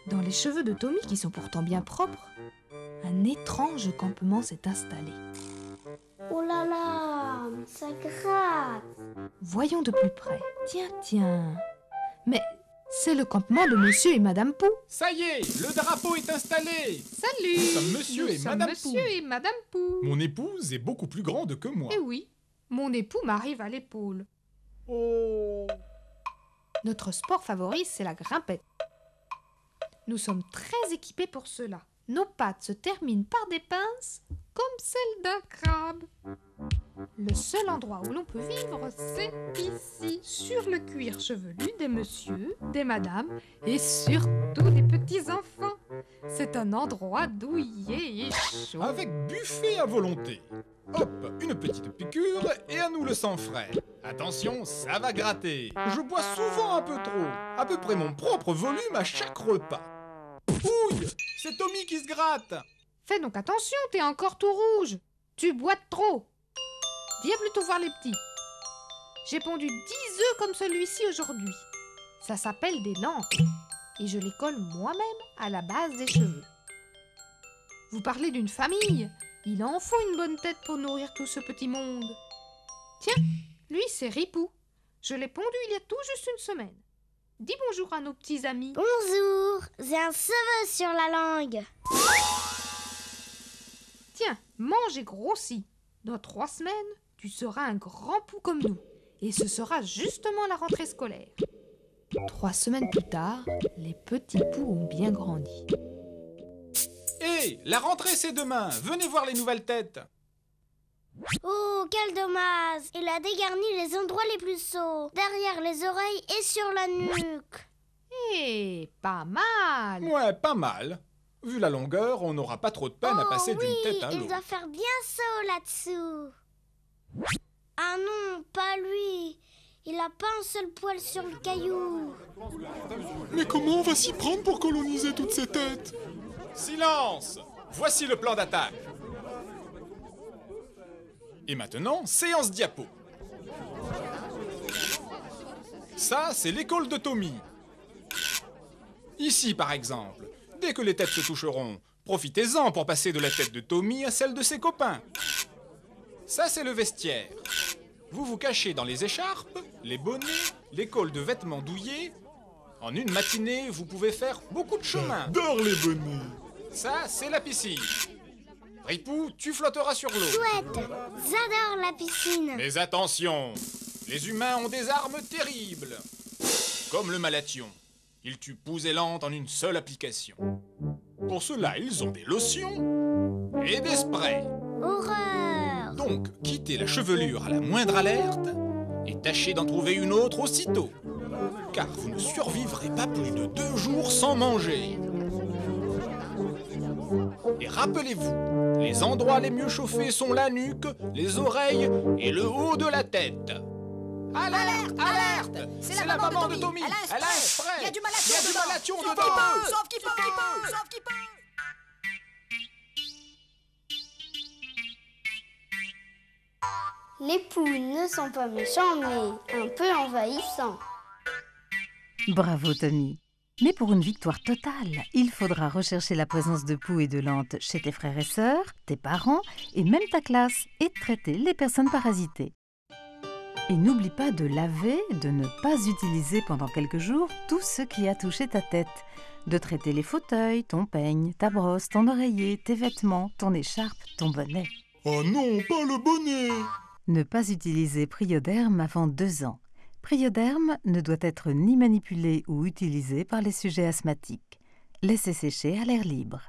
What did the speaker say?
Dans les cheveux de Tommy, qui sont pourtant bien propres, un étrange campement s'est installé. Oh là là, ça gratte. Voyons de plus près. Tiens. Mais c'est le campement de Monsieur et Madame Pou. Ça y est, le drapeau est installé. Salut! Nous sommes Monsieur Nous et sommes Madame Monsieur Pou. et Madame Pou. Mon épouse est beaucoup plus grande que moi. Eh oui, mon époux m'arrive à l'épaule. Oh. Notre sport favori, c'est la grimpette. Nous sommes très équipés pour cela. Nos pattes se terminent par des pinces Comme celle d'un crabe. Le seul endroit où l'on peut vivre, C'est ici, sur le cuir chevelu des messieurs, des madames et surtout des petits-enfants. C'est un endroit douillet et chaud. Avec buffet à volonté. Hop, une petite piqûre et à nous le sang frais. Attention, ça va gratter. Je bois souvent un peu trop. À peu près mon propre volume à chaque repas. Ouille, c'est Tommy qui se gratte. Fais donc attention, t'es encore tout rouge. Tu boites trop. Viens plutôt voir les petits. J'ai pondu 10 œufs comme celui-ci aujourd'hui. Ça s'appelle des lampes. Et je les colle moi-même à la base des cheveux. Vous parlez d'une famille. Il en faut une bonne tête pour nourrir tout ce petit monde. Tiens, lui c'est Ripou. Je l'ai pondu il y a tout juste une semaine. Dis bonjour à nos petits amis. Bonjour, j'ai un cheveu sur la langue. Tiens, mange et grossis. Dans 3 semaines, tu seras un grand pou comme nous. Et ce sera justement la rentrée scolaire. 3 semaines plus tard, les petits poux ont bien grandi. Hé, la rentrée c'est demain. Venez voir les nouvelles têtes. Oh, quel dommage. Il a dégarni les endroits les plus chauds, derrière les oreilles et sur la nuque. Eh, pas mal. Ouais, pas mal. Vu la longueur, on n'aura pas trop de peine à passer oui, d'une tête à il l'autre. doit faire bien chaud là-dessous. Ah non, pas lui. Il a pas un seul poil sur le caillou. Mais comment on va s'y prendre pour coloniser toutes ces têtes? Silence! Voici le plan d'attaque. Et maintenant, séance diapo. Ça, c'est l'école de Tommy. Ici, par exemple, dès que les têtes se toucheront, profitez-en pour passer de la tête de Tommy à celle de ses copains. Ça, c'est le vestiaire. Vous vous cachez dans les écharpes, les bonnets, les cols de vêtements douillés. En une matinée, vous pouvez faire beaucoup de chemin. J'adore les bonnets. Ça, c'est la piscine. Ripou, tu flotteras sur l'eau. Chouette, j'adore la piscine. Mais attention, les humains ont des armes terribles. Comme le malathion. Ils tuent poux et lentes en une seule application. Pour cela, ils ont des lotions et des sprays. Horreur. Donc, quittez la chevelure à la moindre alerte et tâchez d'en trouver une autre aussitôt. Car vous ne survivrez pas plus de 2 jours sans manger. Et rappelez-vous, les endroits les mieux chauffés sont la nuque, les oreilles et le haut de la tête. Alerte! Alerte! C'est la maman de Tommy! Elle a un spray! Il y a du malathion dedans! Sauf qu'il peut! Les poux ne sont pas méchants, mais un peu envahissants. Bravo Tommy. Mais pour une victoire totale, il faudra rechercher la présence de poux et de lentes chez tes frères et sœurs, tes parents et même ta classe et traiter les personnes parasitées. Et n'oublie pas de laver, de ne pas utiliser pendant quelques jours tout ce qui a touché ta tête. De traiter les fauteuils, ton peigne, ta brosse, ton oreiller, tes vêtements, ton écharpe, ton bonnet. Oh non, pas le bonnet! Ne pas utiliser Prioderm avant 2 ans. Prioderm ne doit être ni manipulé ou utilisé par les sujets asthmatiques. Laissez sécher à l'air libre.